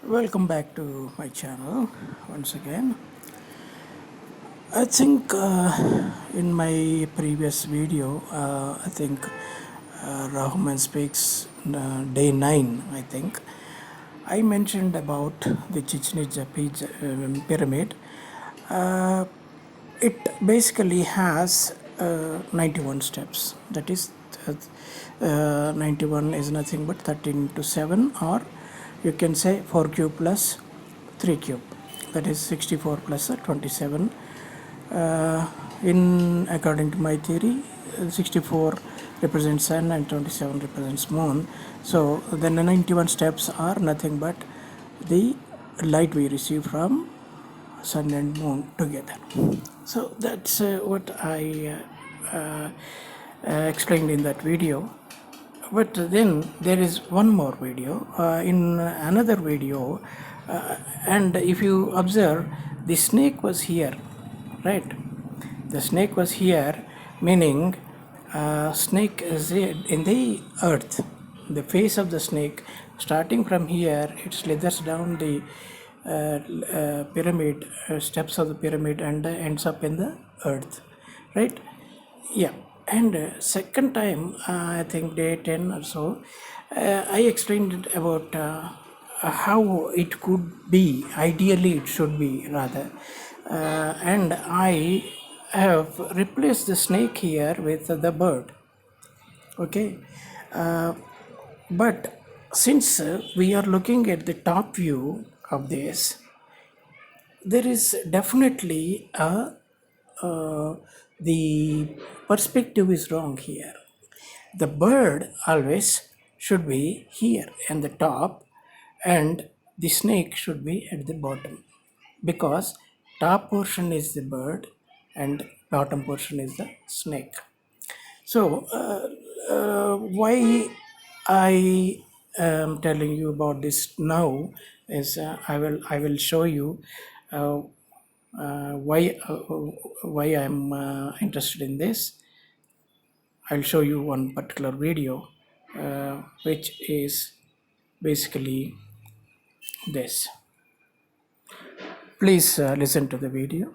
Welcome back to my channel once again. I think in my previous video, I think Rahman speaks day 9, I think. I mentioned about the Chichen Itza pyramid. It basically has 91 steps. That is, 91 is nothing but 13 to 7, or you can say 4 cube plus 3 cube. That is 64 plus 27. In according to my theory, 64 represents sun and 27 represents moon. So then the 91 steps are nothing but the light we receive from sun and moon together. So that's what I explained in that video. But then there is one more video. In another video, and if you observe, the snake was here, right? The snake was here, meaning snake is in the earth. The face of the snake, starting from here, it slithers down the pyramid, steps of the pyramid, and ends up in the earth, right? Yeah. And second time, I think day 10 or so, I explained about how it could be, ideally it should be rather. And I have replaced the snake here with the bird. Okay. But since we are looking at the top view of this, there is definitely the perspective is wrong here. The bird always should be here at the top, and the snake should be at the bottom, because top portion is the bird and bottom portion is the snake. So why I am telling you about this now is I will show you why I'm interested in this. I'll show you one particular video which is basically this. Please listen to the video.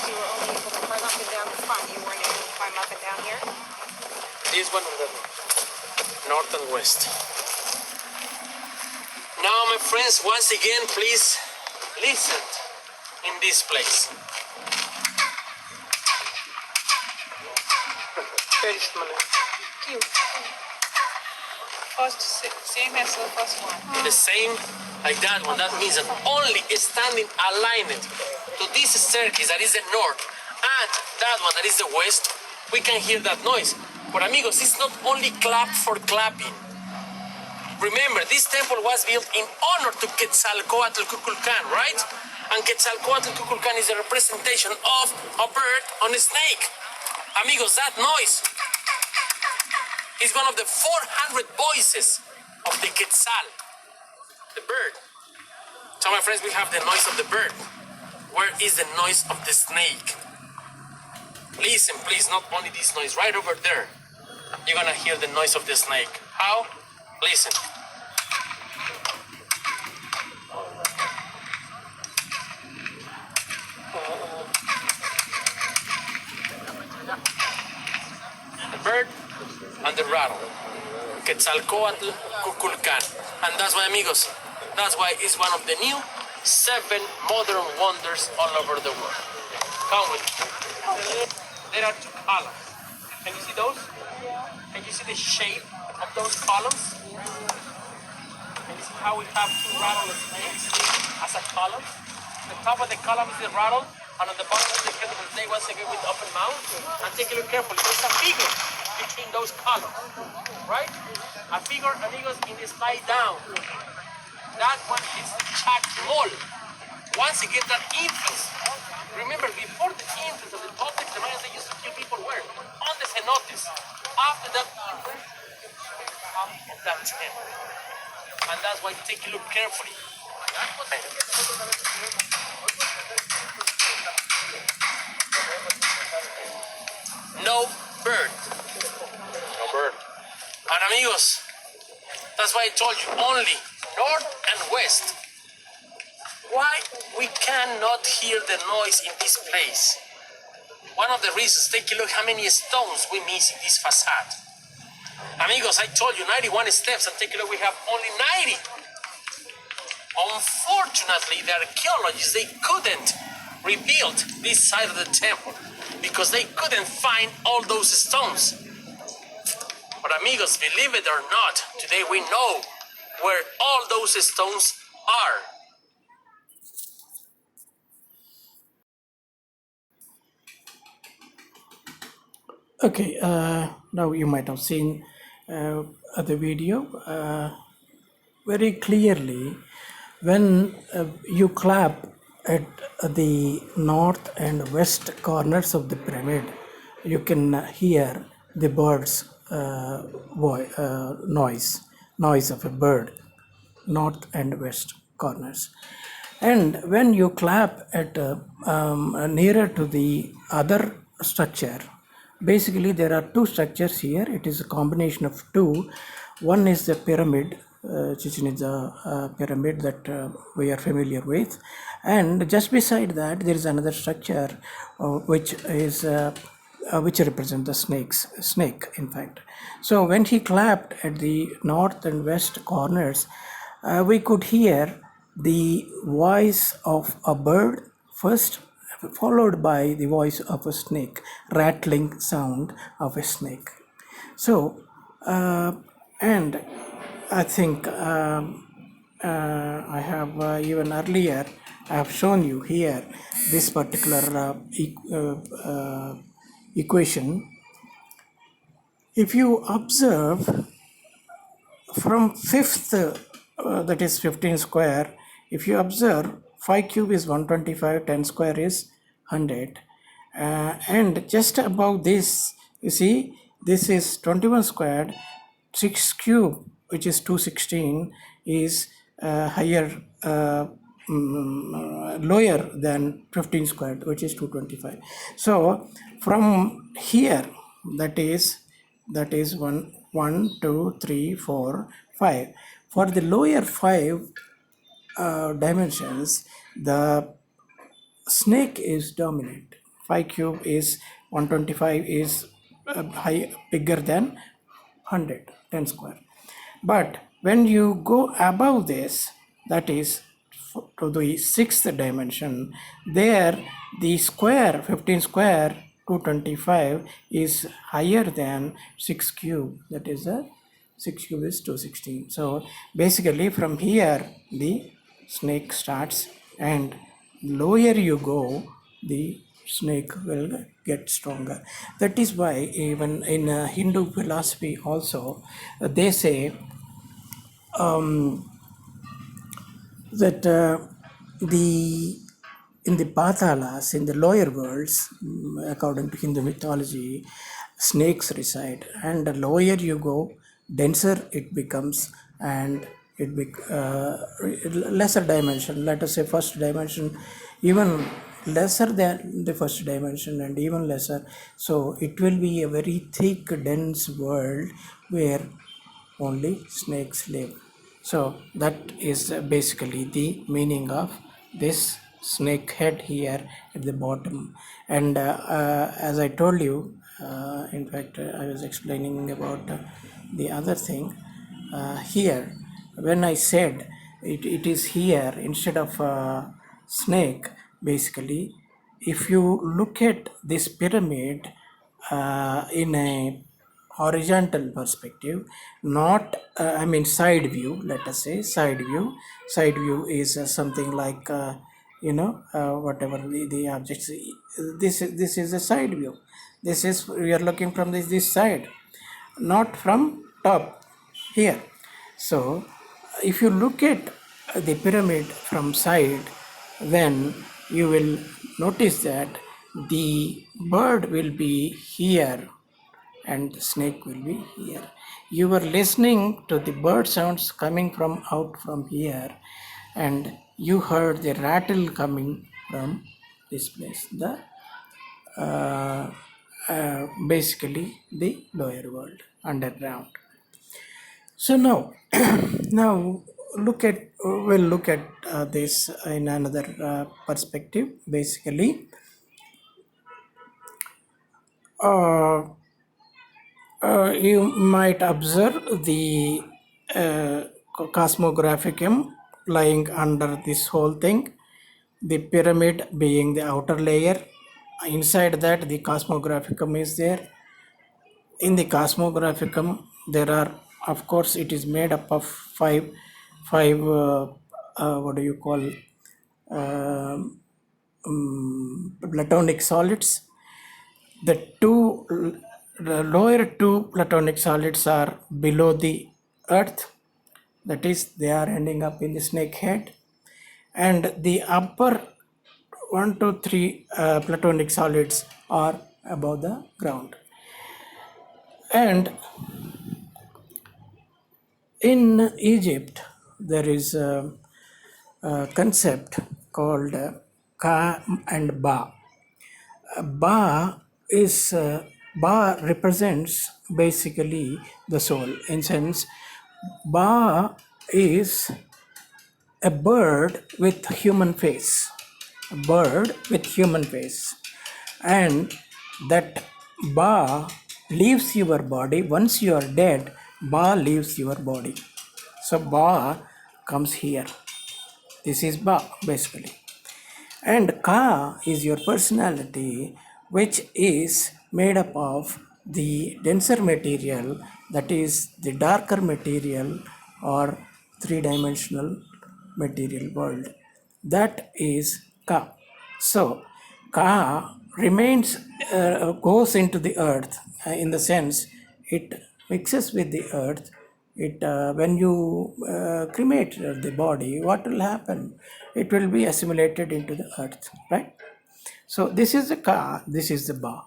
You were only able to climb up and down the front. You weren't able to climb up and down here? This one on the north and west. Now, my friends, once again, please listen in this place. Cute. First, same as the first one. The same like that one. That means that only standing aligned to this staircase that is the north and that one that is the west, we can hear that noise. But amigos, it's not only clap for clapping. Remember, this temple was built in honor to Quetzalcoatl Kukulkan, right? And Quetzalcoatl Kukulkan is a representation of a bird on a snake. Amigos, that noise is one of the 400 voices of the Quetzal, the bird. So, my friends, we have the noise of the bird. Where is the noise of the snake? Listen, please, not only this noise, right over there. You're gonna hear the noise of the snake. How? Listen. The bird and the rattle. Quetzalcoatl Kukulkan. And that's why, amigos, that's why it's one of the new 7 modern wonders all over the world. Come with me. There are 2 columns. Can you see those? Can you see the shape of those columns? Can you see how we have 2 rattle snakes as a column? The top of the column is the rattle, and on the bottom is the credible snake once again with open mouth. And take a look carefully. There's a figure between those columns, right? A figure, amigos, in the slide down. That one is the chat wall. Once again, that influence Remember, before the entrance of the Toltec, the Mayans, they used to kill people where? On the cenotes. After that entrance, up of that temple. And that's why take a look carefully. No bird. No bird. And amigos, that's why I told you only north and west. Why we cannot hear the noise in this place? One of the reasons, take a look how many stones we miss in this facade. Amigos, I told you 91 steps, and take a look, we have only 90. Unfortunately, the archaeologists, they couldn't rebuild this side of the temple because they couldn't find all those stones. But amigos, believe it or not, today we know where all those stones are. Okay, now you might have seen the video very clearly. When you clap at the north and west corners of the pyramid, you can hear the bird's noise of a bird, north and west corners. And when you clap at nearer to the other structure, basically there are two structures here. It is a combination of two. One is the pyramid, Chichen Itza pyramid that we are familiar with, and just beside that there is another structure which represents the snake in fact. So when he clapped at the north and west corners, we could hear the voice of a bird first, followed by the voice of a snake, rattling sound of a snake. So, and I think I have even earlier, I have shown you here this particular equation. If you observe from fifth, that is 15 square, if you observe 5 cube is 125, 10 square is 100, and just above this, you see, this is 21 squared, 6 cube, which is 216, is higher, lower than 15 squared, which is 225. So from here, that is 1, 2, 3, 4, 5. For the lower 5 dimensions, the snake is dominant. 5 cube is 125 is bigger than 100, 10 square. But when you go above this, that is to the 6th dimension, there the square, 15 square, 225 is higher than 6 cube, that is 6 cube is 216. So basically from here the snake starts, and lower you go, the snake will get stronger. That is why even in Hindu philosophy also they say that in the patalas, in the lower worlds, according to Hindu mythology, snakes reside, and the lower you go, denser it becomes, and lesser dimension, let us say first dimension, even lesser than the first dimension, and even lesser. So it will be a very thick, dense world where only snakes live. So that is basically the meaning of this snake head here at the bottom. And as I told you, in fact, I was explaining about the other thing here. When I said it is here instead of snake, basically, if you look at this pyramid in a horizontal perspective, not I mean side view, let us say side view is something like whatever the objects, this is a side view. This is, we are looking from this side, not from top here. So if you look at the pyramid from side, then you will notice that the bird will be here and the snake will be here. You were listening to the bird sounds coming from out from here, and you heard the rattle coming from this place. The basically the lower world, underground. So now, now we'll look at this in another perspective. Basically, uh, you might observe the cosmographicum lying under this whole thing, the pyramid being the outer layer. Inside that, the cosmographicum is there. In the cosmographicum, there are, of course, it is made up of five what do you call, platonic solids. The lower two platonic solids are below the earth, that is, they are ending up in the snake head, and the upper 1 to 3 platonic solids are above the ground. And in Egypt, there is a concept called Ka and Ba. Ba represents basically the soul. In sense, Ba is a bird with human face. A bird with human face. And that Ba leaves your body. Once you are dead, Ba leaves your body. So Ba comes here. This is Ba basically. And Ka is your personality, which is made up of the denser material, that is the darker material or three-dimensional material world. That is Ka. So Ka remains, goes into the earth in the sense it mixes with the earth. It when you cremate the body, what will happen? It will be assimilated into the earth, right? So this is the Ka, this is the Ba.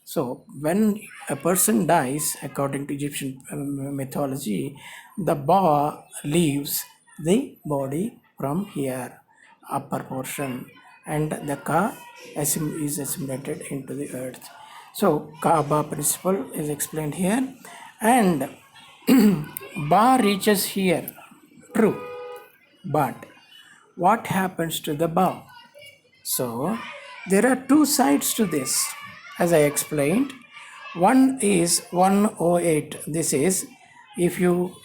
So when a person dies, according to Egyptian mythology, the Ba leaves the body from here, upper portion, and the Ka is assimilated into the earth. So Ka-Ba principle is explained here, and Ba reaches here, true, but what happens to the Ba? So there are two sides to this, as I explained. One is 108. This is, if you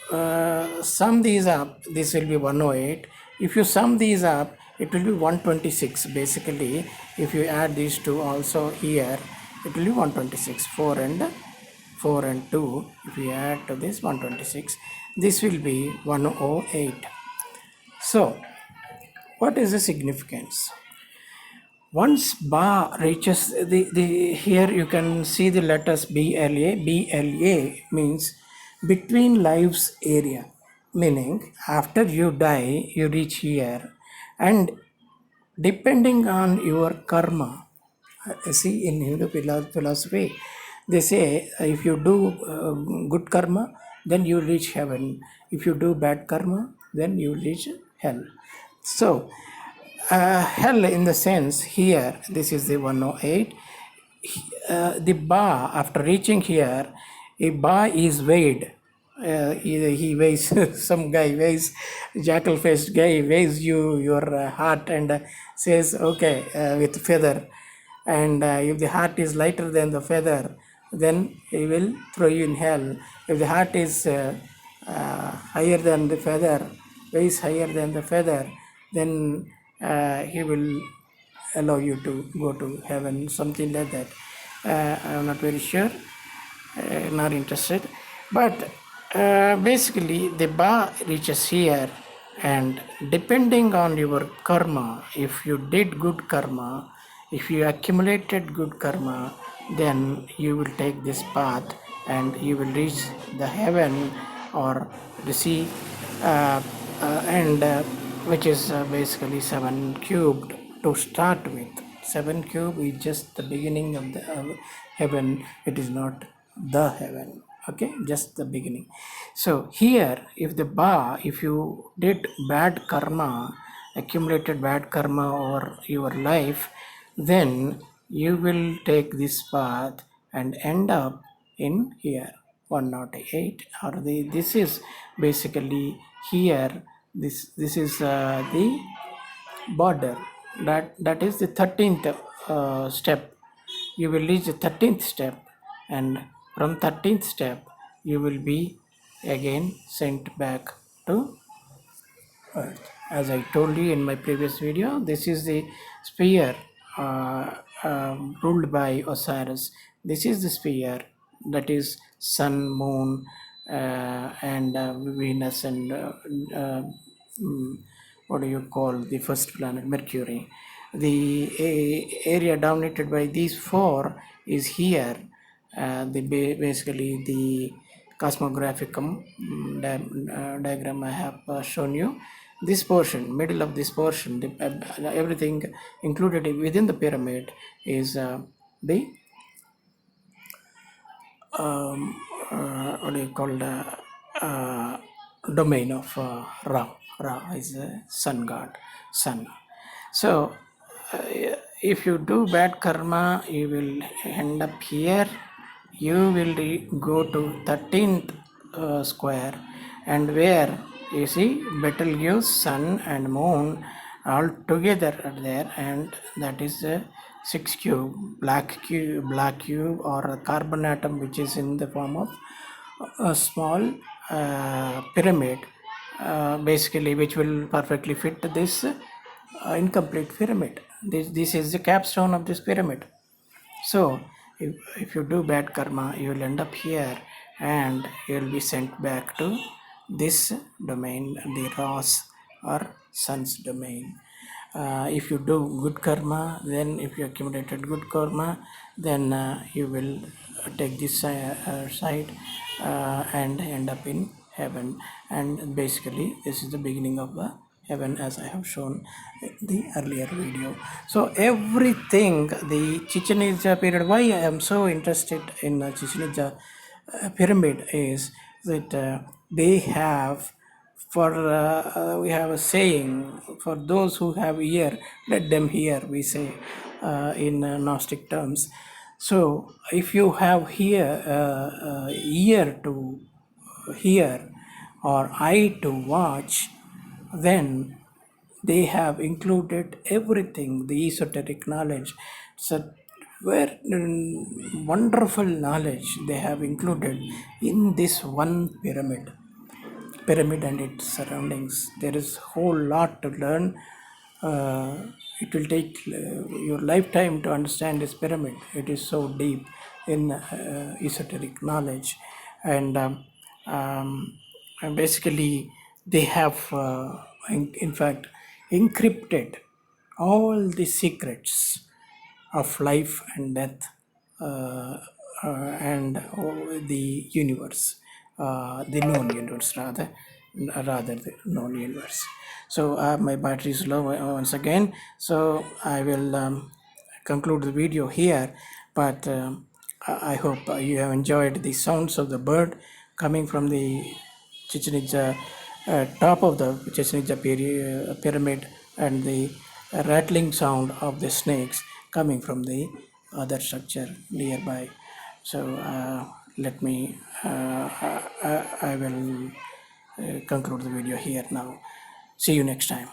sum these up, this will be 108. If you sum these up, it will be 126. Basically, if you add these two also here, it will be 126. 4 and 2. If you add to this 126, this will be 108. So, what is the significance? Once Ba reaches the here you can see the letters BLA. BLA means between lives area, meaning after you die you reach here, and depending on your karma, see in Hindu philosophy they say if you do good karma, then you reach heaven. If you do bad karma, then you reach hell. So hell in the sense here, this is the 108. The Ba, after reaching here, a Ba is weighed. He weighs, some guy weighs, jackal faced guy weighs your heart and says, okay, with feather. And if the heart is lighter than the feather, then he will throw you in hell. If the heart is higher than the feather, weighs higher than the feather, then he will allow you to go to heaven, something like that. I'm not very sure, not interested. But basically, the Ba reaches here, and depending on your karma, if you did good karma, if you accumulated good karma, then you will take this path and you will reach the heaven or the sea, and which is basically 7 cubed to start with. seven cube is just the beginning of the heaven. It is not the heaven. Okay, just the beginning. So here, if you did bad karma, accumulated bad karma over your life, then you will take this path and end up in here 108, or this is basically here, this is the border, that is the 13th step. You will reach the 13th step, and from 13th step you will be again sent back to Earth. As I told you in my previous video, this is the sphere ruled by Osiris. This is the sphere that is Sun, Moon, and Venus, and what do you call the first planet, Mercury. The area dominated by these four is here. Basically the cosmographicum diagram I have shown you. This portion, middle of this portion, everything included within the pyramid is the what do you call the domain of Ra. Ra is the sun god, sun. So if you do bad karma, you will end up here. You will go to 13th square, and where you see Betelgeuse, sun and moon all together are there, and that is the 6 cube, black cube or a carbon atom, which is in the form of a small pyramid, basically, which will perfectly fit this incomplete pyramid. This is the capstone of this pyramid. So if you do bad karma, you will end up here, and you will be sent back to this domain, the Ra's or sun's domain. If you do good karma, then if you accumulated good karma, then you will take this side and end up in heaven. And basically this is the beginning of the heaven, as I have shown in the earlier video. So everything, the Chichen Itza period, why I am so interested in Chichen Itza pyramid is that they have, we have a saying, for those who have ear, let them hear, we say in Gnostic terms. So if you have ear to hear or eye to watch, then they have included everything, the esoteric knowledge. So very wonderful knowledge they have included in this one pyramid and its surroundings. There is a whole lot to learn. It will take your lifetime to understand this pyramid. It is so deep in esoteric knowledge, and basically they have in fact encrypted all the secrets of life and death, and the universe, the known universe, rather the known universe. So my battery is low once again, so I will conclude the video here, but I hope you have enjoyed the sounds of the bird coming from the Chichen Itza, top of the Chichen Itza pyramid, and the rattling sound of the snakes coming from the other structure nearby. So let me, I will conclude the video here now. See you next time.